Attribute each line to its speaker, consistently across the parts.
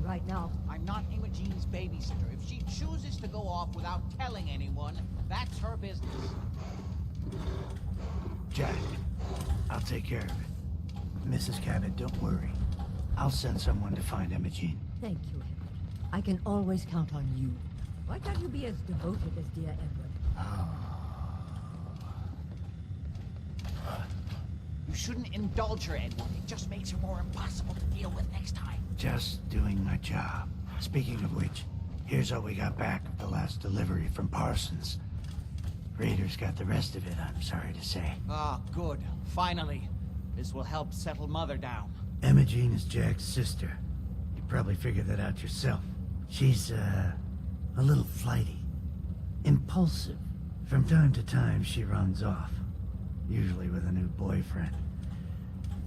Speaker 1: Emogene right now.
Speaker 2: I'm not Imogene's babysitter. If she chooses to go off without telling anyone, that's her business.
Speaker 3: Jack, I'll take care of it. Mrs. Cabot, don't worry. I'll send someone to find Emogene.
Speaker 1: Thank you, Edward. I can always count on you. Why can't you be as devoted as dear Edward?
Speaker 2: You shouldn't indulge her, Edward. It just makes her more impossible to deal with next time.
Speaker 3: Just doing my job. Speaking of which, here's all we got back of the last delivery from Parsons. Raiders got the rest of it, I'm sorry to say.
Speaker 2: Ah, good. Finally. This will help settle Mother down.
Speaker 3: Emogene is Jack's sister. You probably figured that out yourself. She's, a little flighty. Impulsive. From time to time, she runs off. Usually with a new boyfriend.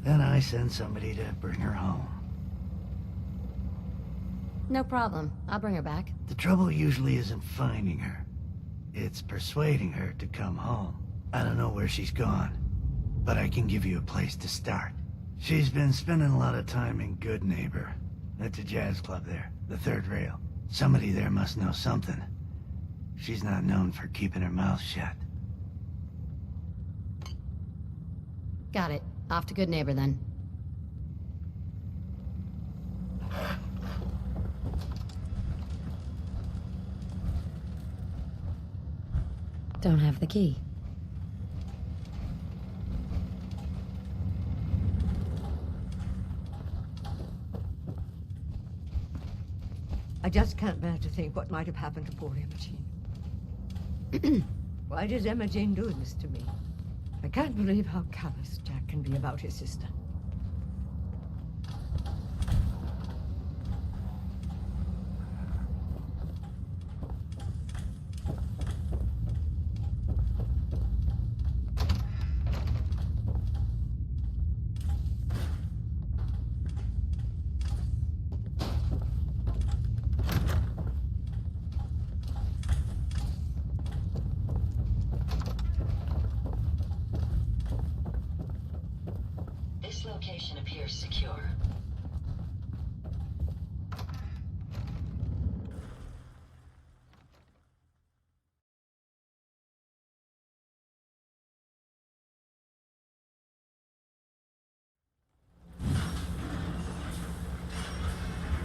Speaker 3: Then I send somebody to bring her home.
Speaker 4: No problem. I'll bring her back.
Speaker 3: The trouble usually isn't finding her. It's persuading her to come home. I don't know where she's gone, but I can give you a place to start. She's been spending a lot of time in Good Neighbor. That's a jazz club there, the third rail. Somebody there must know something. She's not known for keeping her mouth shut.
Speaker 4: Got it. Off to Good Neighbor, then. Don't have the key.
Speaker 1: I just can't bear to think what might have happened to poor Emogene. Why did Emogene do this to me? I can't believe how callous Jack can be about his sister.
Speaker 5: This location appears secure.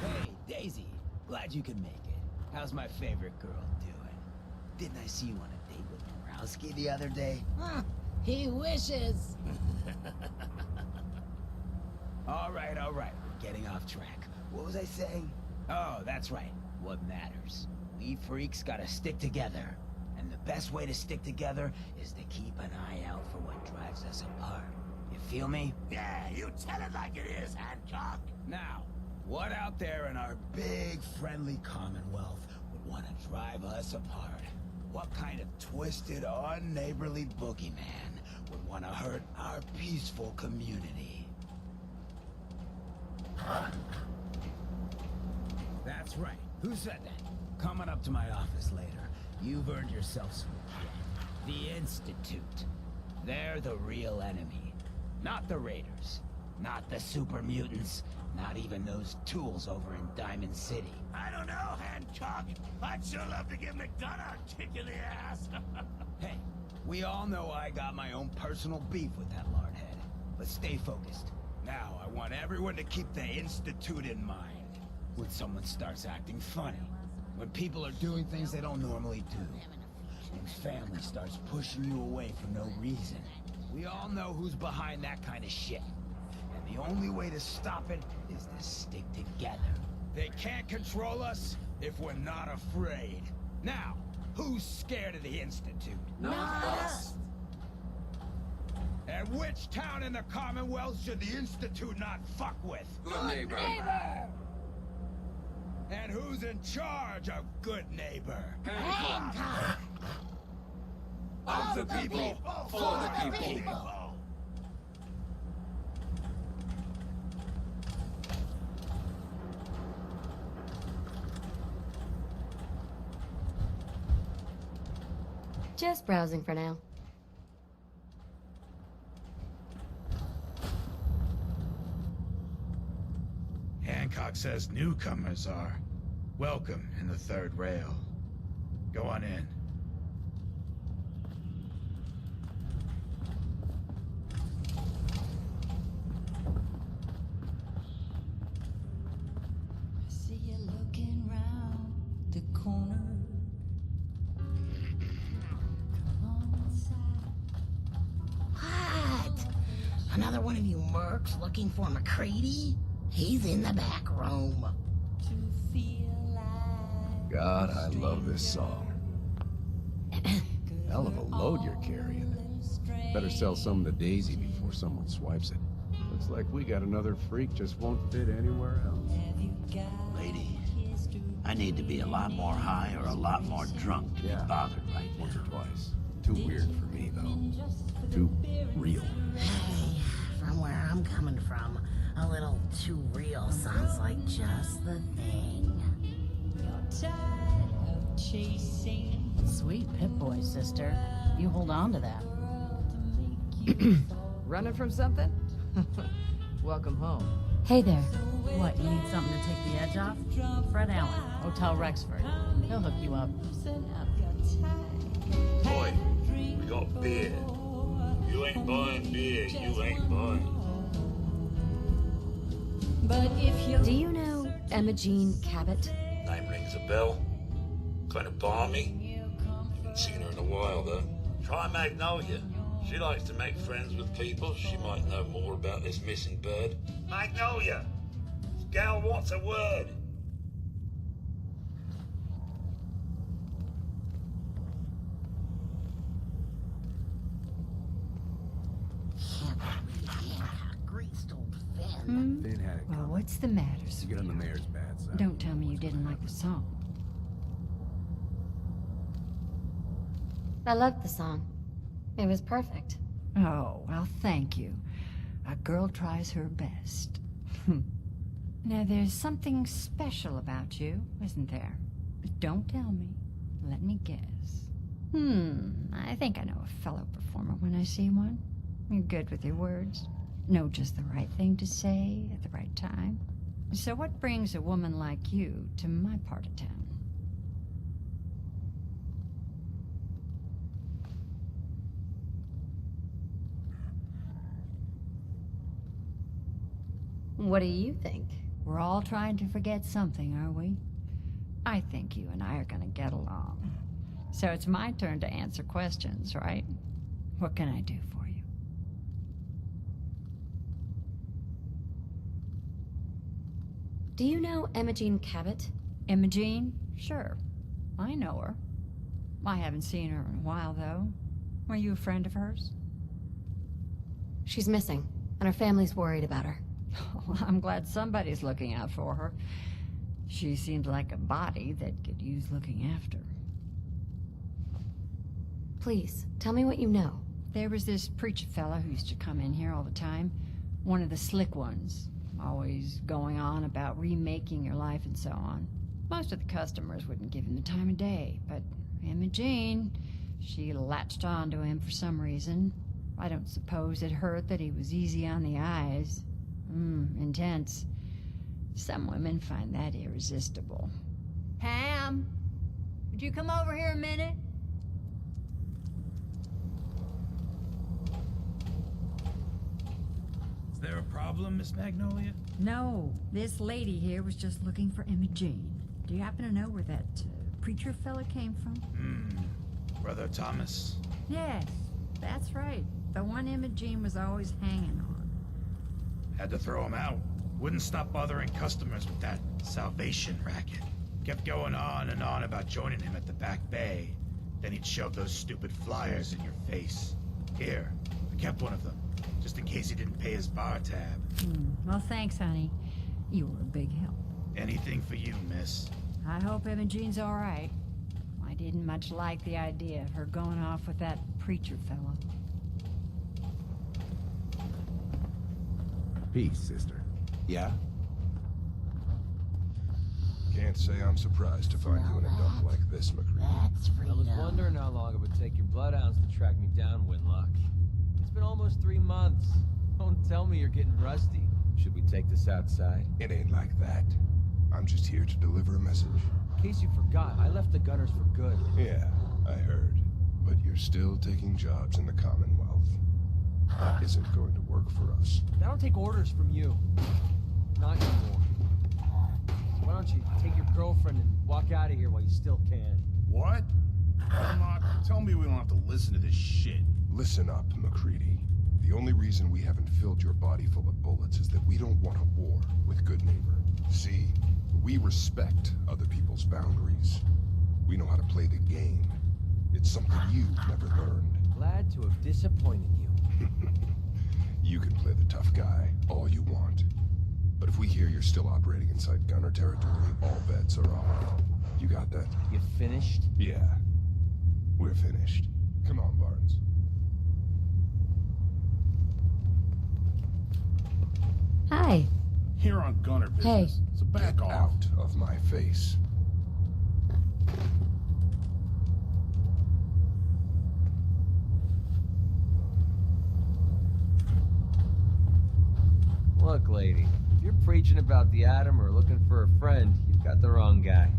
Speaker 6: Hey, Daisy. Glad you could make it. How's my favorite girl doing? Didn't I see you on a date with Morowski the other day?
Speaker 7: Huh, he wishes.
Speaker 6: All right, we're getting off track. What was I saying? Oh, that's right. What matters. We freaks gotta stick together. And the best way to stick together is to keep an eye out for what drives us apart. You feel me?
Speaker 8: Yeah, you tell it like it is, Hancock.
Speaker 6: Now, what out there in our big, friendly Commonwealth would want to drive us apart? What kind of twisted, unneighborly boogeyman would want to hurt our peaceful community? That's right. Who said that? Coming up to my office later. You've earned yourself some cred. The Institute. They're the real enemy. Not the Raiders. Not the super mutants. Not even those tools over in Diamond City.
Speaker 8: I don't know, Hancock. I'd sure love to give McDonough a kick in the ass.
Speaker 6: Hey, we all know I got my own personal beef with that lardhead. But stay focused. Now, I want everyone to keep the Institute in mind. When someone starts acting funny. When people are doing things they don't normally do. When family starts pushing you away for no reason. We all know who's behind that kind of shit. And the only way to stop it is to stick together. They can't control us if we're not afraid. Now, who's scared of the Institute?
Speaker 7: Not us.
Speaker 6: And which town in the Commonwealth should the Institute not fuck with?
Speaker 8: Good neighbor.
Speaker 6: And who's in charge of Good Neighbor?
Speaker 7: Hancock.
Speaker 8: Of the people, for the people.
Speaker 4: Just browsing for now.
Speaker 6: Hancock. Hancock says newcomers are welcome in the third rail. Go on in.
Speaker 9: See you looking round the corner. Come on inside.
Speaker 7: What? Another one of you mercs looking for McCready? He's in the back room.
Speaker 9: To feel like
Speaker 10: God, I love this song. Hell of a load you're carrying. Better sell some to Daisy before someone swipes it. Looks like we got another freak just won't fit anywhere else.
Speaker 8: Lady, I need to be a lot more high or a lot more drunk to be bothered right
Speaker 10: Once or
Speaker 8: now.
Speaker 10: twice. Too weird for me, though. Too real.
Speaker 7: Hey, from where I'm coming from, a little too real sounds like just the thing.
Speaker 9: you're tired of chasing
Speaker 4: Sweet Pip-Boy, sister. You hold on to that.
Speaker 11: Running from something? Welcome home.
Speaker 4: Hey there.
Speaker 12: What, you need something to take the edge off? Fred Allen, Hotel Rexford. He'll hook you up.
Speaker 8: Boy, we got beer. You ain't buying beer, you ain't buying.
Speaker 9: But if you
Speaker 4: Do you know Emogene Cabot?
Speaker 8: Name rings a bell. Kind of balmy. Haven't seen her in a while, though. Try Magnolia. She likes to make friends with people. She might know more about this missing bird. Magnolia! Gal wants a word.
Speaker 7: Can't believe Hancock greased old Finn.
Speaker 10: Finn had it
Speaker 1: Well,
Speaker 10: coming.
Speaker 1: what's the matter,
Speaker 10: You
Speaker 1: sweet?
Speaker 10: get on the mayor's bad side.
Speaker 1: Don't tell me you didn't like the song.
Speaker 4: I loved the song. It was perfect.
Speaker 1: Oh, well, thank you. A girl tries her best. Now, there's something special about you, isn't there? Don't tell me. Let me guess. I think I know a fellow performer when I see one. You're good with your words. Know just the right thing to say at the right time. So what brings a woman like you to my part of town?
Speaker 4: What do you think?
Speaker 1: We're all trying to forget something, are we? I think you and I are gonna get along. So it's my turn to answer questions, right? What can I do for you?
Speaker 4: Do you know Emogene Cabot?
Speaker 1: Emogene? Sure. I know her. I haven't seen her in a while, though. Were you a friend of hers?
Speaker 4: She's missing, and her family's worried about her.
Speaker 1: Well, I'm glad somebody's looking out for her. She seems like a body that could use looking after.
Speaker 4: Please, tell me what you know.
Speaker 1: There was this preacher fella who used to come in here all the time. One of the slick ones. Always going on about remaking your life and so on. Most of the customers wouldn't give him the time of day, but Emogene, she latched on to him for some reason. I don't suppose it hurt that he was easy on the eyes. Intense. Some women find that irresistible. Pam, would you come over here a minute?
Speaker 6: Is there a problem, Miss Magnolia?
Speaker 1: No, this lady here was just looking for Emogene. Do you happen to know where that preacher fella came from?
Speaker 6: Brother Thomas?
Speaker 1: Yes, that's right. The one Emogene was always hanging on.
Speaker 6: Had to throw him out. Wouldn't stop bothering customers with that salvation racket. Kept going on and on about joining him at the back bay. Then he'd shove those stupid flyers in your face. Here, I kept one of them, just in case he didn't pay his bar tab.
Speaker 1: Well, thanks, honey. You were a big help.
Speaker 6: Anything for you, miss.
Speaker 1: I hope Emogene's all right. I didn't much like the idea of her going off with that preacher fella.
Speaker 10: Peace, sister.
Speaker 13: Yeah? Can't say I'm surprised to find you in a dump like this, McCready.
Speaker 7: That's
Speaker 11: I was
Speaker 7: freedom.
Speaker 11: wondering how long it would take your bloodhounds to track me down, Winlock. It's been almost 3 months. Don't tell me you're getting rusty. Should we take this outside?
Speaker 13: It ain't like that. I'm just here to deliver a message.
Speaker 11: In case you forgot, I left the Gunners for good.
Speaker 13: Yeah, I heard. But you're still taking jobs in the Commonwealth. That isn't going to work for us.
Speaker 11: I don't take orders from you. Not anymore. So why don't you take your girlfriend and walk out of here while you still can?
Speaker 14: What? Tell me we don't have to listen to this shit.
Speaker 13: Listen up, McCready. The only reason we haven't filled your body full of bullets is that we don't want a war with Good Neighbor. See, we respect other people's boundaries. We know how to play the game. It's something you've never learned.
Speaker 11: Glad to have disappointed you.
Speaker 13: You can play the tough guy all you want. But if we hear you're still operating inside Gunner territory, all bets are off. You got that?
Speaker 11: You finished?
Speaker 13: Yeah. We're finished. Come on, Barnes.
Speaker 4: Hi.
Speaker 14: Here on Gunner business.
Speaker 4: Hey.
Speaker 14: So back
Speaker 13: Get
Speaker 14: off.
Speaker 13: out of my face.
Speaker 11: Look, lady, if you're preaching about the atom or looking for a friend, you've got the wrong guy.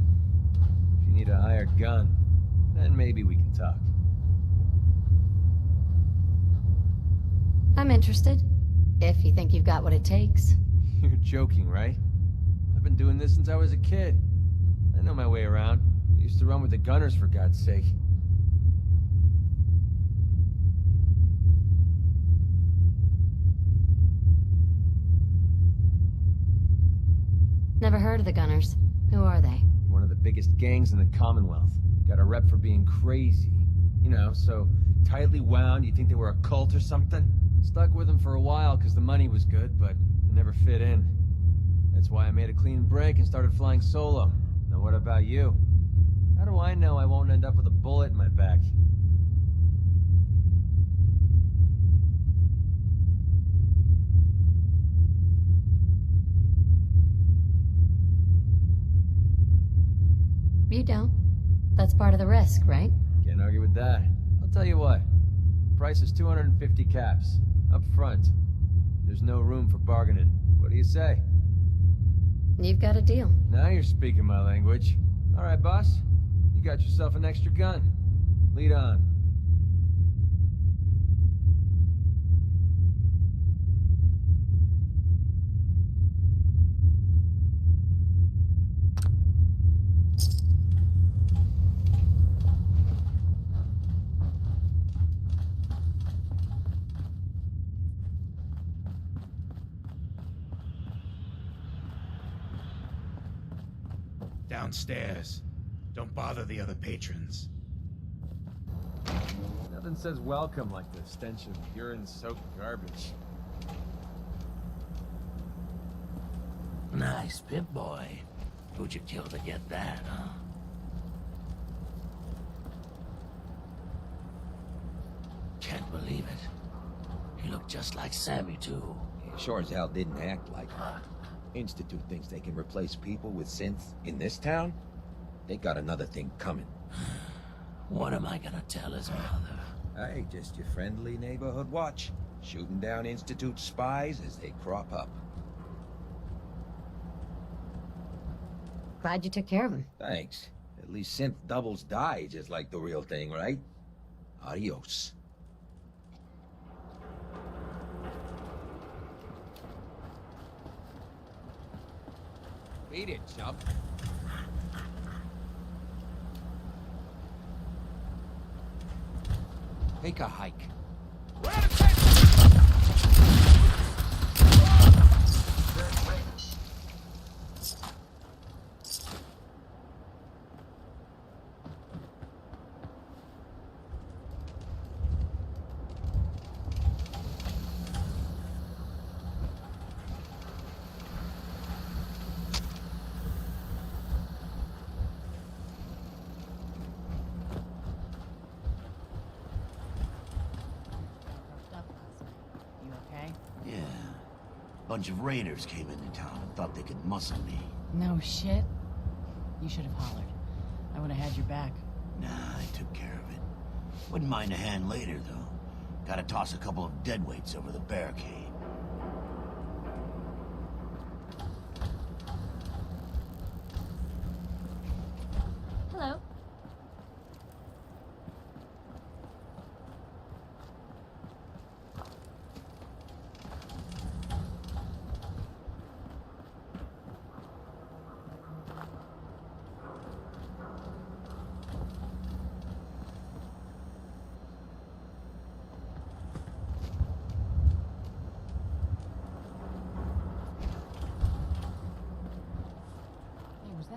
Speaker 11: If you need a hired gun, then maybe we can talk.
Speaker 4: I'm interested. If you think you've got what it takes.
Speaker 11: You're joking, right? I've been doing this since I was a kid. I know my way around. I used to run with the Gunners, for God's sake.
Speaker 4: Never heard of the Gunners. Who are they?
Speaker 11: One of the biggest gangs in the Commonwealth. Got a rep for being crazy. You know, so tightly wound, you think they were a cult or something? Stuck with them for a while because the money was good, but it never fit in. That's why I made a clean break and started flying solo. Now what about you? How do I know I won't end up with a bullet in my back?
Speaker 4: You don't. That's part of the risk, right?
Speaker 11: Can't argue with that. I'll tell you what. Price is 250 caps. Up front. There's no room for bargaining. What do you say?
Speaker 4: You've got a deal.
Speaker 11: Now you're speaking my language. All right, boss. You got yourself an extra gun. Lead on.
Speaker 14: Downstairs. Don't bother the other patrons.
Speaker 11: Nothing says welcome like the stench of urine-soaked garbage.
Speaker 15: Nice, Pip boy. Who'd you kill to get that, huh? Can't believe it. He looked just like Sammy, too.
Speaker 16: He sure as hell didn't act like one. Institute thinks they can replace people with synths in this town? They got another thing coming.
Speaker 15: What am I gonna tell his mother?
Speaker 16: Hey, just your friendly neighborhood watch. Shooting down Institute spies as they crop up.
Speaker 4: Glad you took care of him.
Speaker 16: Thanks. At least synth doubles die just like the real thing, right? Adios.
Speaker 11: Beat it, chump.
Speaker 16: Take a hike.
Speaker 12: You okay?
Speaker 15: Yeah. Bunch of raiders came into town and thought they could muscle me.
Speaker 12: No shit. You should have hollered. I would have had your back.
Speaker 15: Nah, I took care of it. Wouldn't mind a hand later, though. Gotta toss a couple of deadweights over the barricade.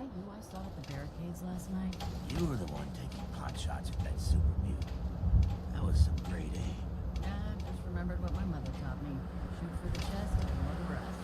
Speaker 12: that you I saw at the barricades last night?
Speaker 15: You were the one taking pot shots at that super mute. That was some great aim.
Speaker 12: I just remembered what my mother taught me. Shoot for the chest and ignore the rest.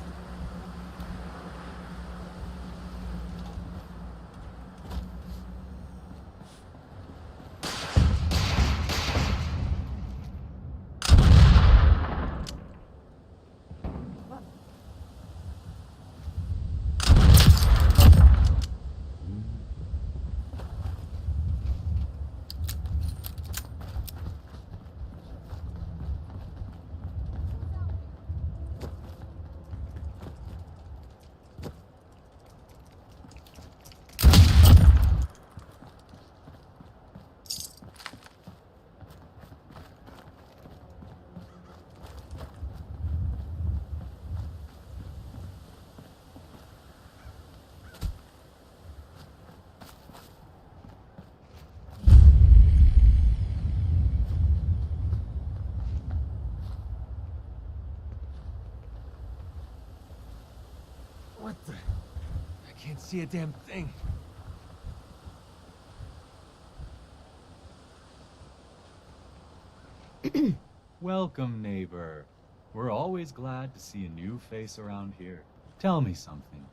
Speaker 11: What the? I can't see a damn thing.
Speaker 17: Welcome, neighbor. We're always glad to see a new face around here. Tell me something.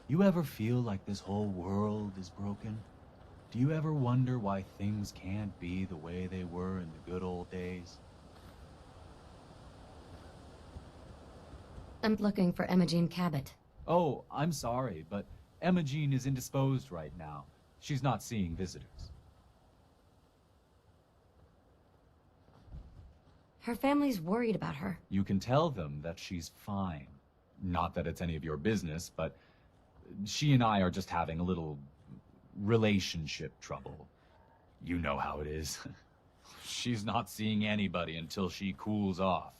Speaker 17: You ever feel like this whole world is broken? Do you ever wonder why things can't be the way they were in the good old days?
Speaker 4: I'm looking for Emogene Cabot.
Speaker 17: Oh, I'm sorry, but Emogene is indisposed right now. She's not seeing visitors.
Speaker 4: Her family's worried about her.
Speaker 17: You can tell them that she's fine. Not that it's any of your business, but she and I are just having a little relationship trouble. You know how it is. She's not seeing anybody until she cools off.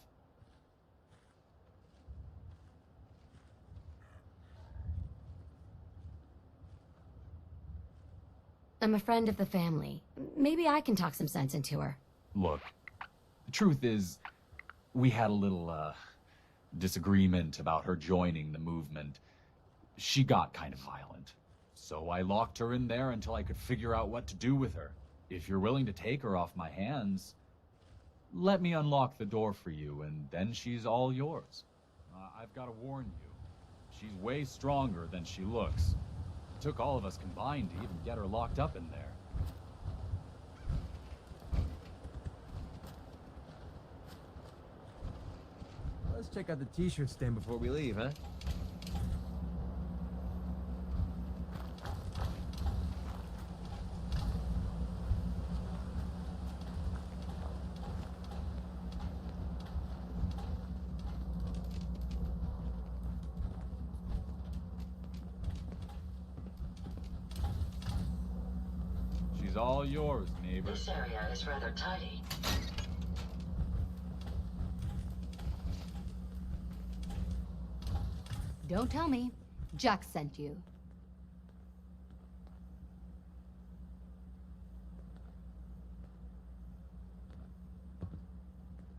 Speaker 4: I'm a friend of the family. Maybe I can talk some sense into her.
Speaker 17: Look, the truth is, we had a little, disagreement about her joining the movement. She got kind of violent. So I locked her in there until I could figure out what to do with her. If you're willing to take her off my hands, let me unlock the door for you, and then she's all yours. I've got to warn you, she's way stronger than she looks. It took all of us combined to even get her locked up in there.
Speaker 11: Let's check out the t-shirt stand before we leave, huh?
Speaker 17: She's all yours, neighbor.
Speaker 5: This area is rather tidy.
Speaker 18: Don't tell me. Jack sent you.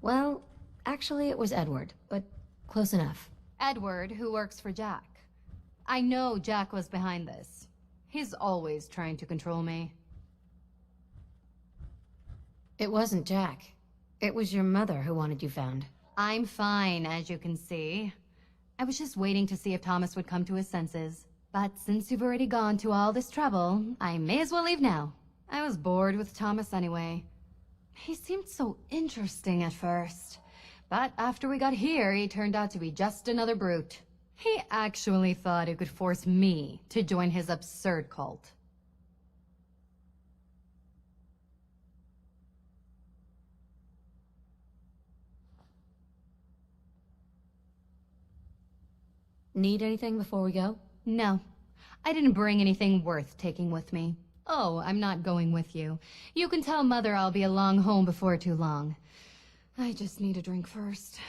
Speaker 4: Well, actually it was Edward, but close enough.
Speaker 18: Edward, who works for Jack. I know Jack was behind this. He's always trying to control me.
Speaker 4: It wasn't Jack. It was your mother who wanted you found.
Speaker 18: I'm fine, as you can see. I was just waiting to see if Thomas would come to his senses. But since you've already gone to all this trouble, I may as well leave now. I was bored with Thomas anyway. He seemed so interesting at first. But after we got here, he turned out to be just another brute. He actually thought he could force me to join his absurd cult.
Speaker 4: Need anything before we go?
Speaker 18: No. I didn't bring anything worth taking with me. Oh, I'm not going with you. You can tell Mother I'll be along home before too long. I just need a drink first.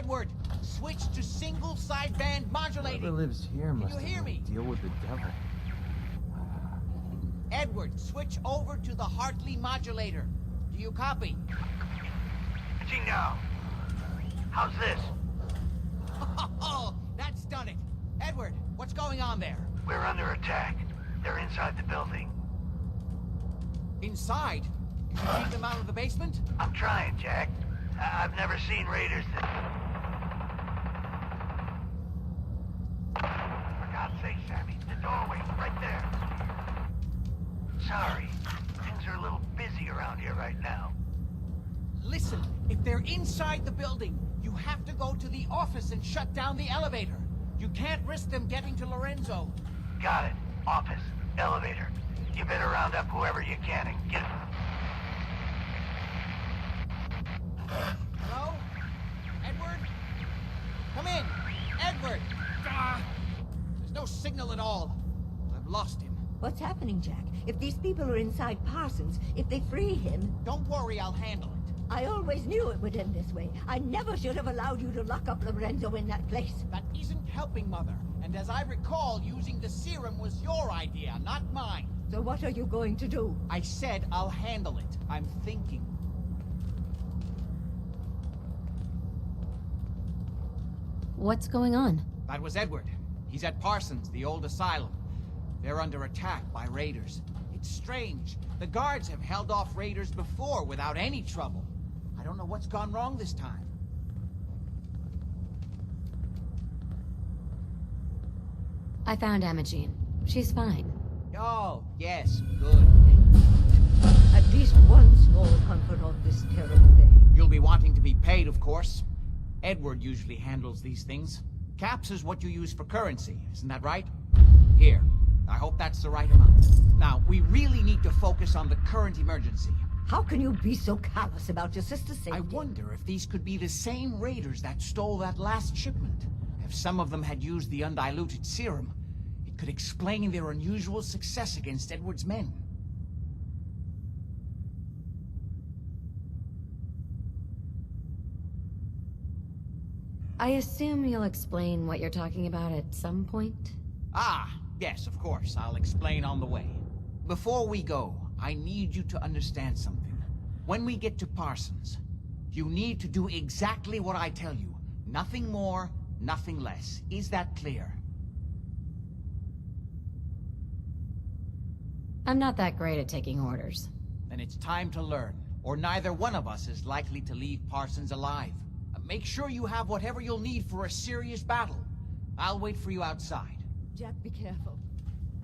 Speaker 2: Edward, switch to single sideband modulating.
Speaker 11: Whoever lives here must
Speaker 2: you hear
Speaker 11: have
Speaker 2: me?
Speaker 11: a deal with the devil.
Speaker 2: Edward, switch over to the Hartley modulator. Do you copy?
Speaker 3: Now. How's this?
Speaker 2: Oh, that's done it. Edward, what's going on there?
Speaker 3: We're under attack. They're inside the building.
Speaker 2: Inside? Can you keep them out of the basement?
Speaker 3: I'm trying, Jack. I've never seen raiders that... For God's sake, Sammy, the doorway, right there. Sorry, things are a little busy around here right now.
Speaker 2: Listen, if they're inside the building, you have to go to the office and shut down the elevator. You can't risk them getting to Lorenzo.
Speaker 3: Got it. Office, elevator. You better round up whoever you can and get...
Speaker 2: Hello? Edward? Come in! Edward! There's no signal at all. I've lost him.
Speaker 19: What's happening, Jack? If these people are inside Parsons, if they free him...
Speaker 2: Don't worry, I'll handle it.
Speaker 19: I always knew it would end this way. I never should have allowed you to lock up Lorenzo in that place.
Speaker 2: That isn't helping, Mother. And as I recall, using the serum was your idea, not mine.
Speaker 19: So what are you going to do?
Speaker 2: I said I'll handle it. I'm thinking.
Speaker 18: What's going on?
Speaker 2: That was Edward. He's at Parsons, the old asylum. They're under attack by raiders. It's strange. The guards have held off raiders before without any trouble. I don't know what's gone wrong this time.
Speaker 18: I found Emogene. She's fine.
Speaker 2: Oh, yes, good.
Speaker 19: At least one small comfort on this terrible day.
Speaker 2: You'll be wanting to be paid, of course. Edward usually handles these things. Caps is what you use for currency, isn't that right? Here. I hope that's the right amount. Now, we really need to focus on the current emergency.
Speaker 19: How can you be so callous about your sister's safety?
Speaker 2: I wonder if these could be the same raiders that stole that last shipment. If some of them had used the undiluted serum, it could explain their unusual success against Edward's men.
Speaker 18: I assume you'll explain what you're talking about at some point?
Speaker 2: Ah, yes, of course. I'll explain on the way. Before we go, I need you to understand something. When we get to Parsons, you need to do exactly what I tell you. Nothing more, nothing less. Is that clear?
Speaker 18: I'm not that great at taking orders.
Speaker 2: Then it's time to learn, or neither one of us is likely to leave Parsons alive. Make sure you have whatever you'll need for a serious battle. I'll wait for you outside.
Speaker 19: Jack, be careful.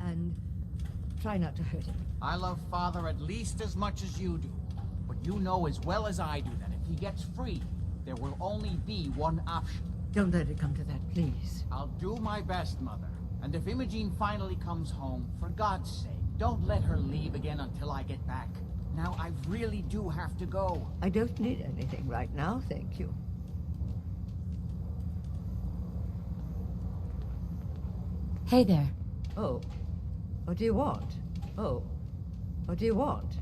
Speaker 19: And try not to hurt him.
Speaker 2: I love Father at least as much as you do. But you know as well as I do that if he gets free, there will only be one option.
Speaker 19: Don't let it come to that, please.
Speaker 2: I'll do my best, Mother. And if Emogene finally comes home, for God's sake, don't let her leave again until I get back. Now, I really do have to go.
Speaker 19: I don't need anything right now, thank you.
Speaker 18: Hey there.
Speaker 19: Oh. What do you want? Oh. What do you want?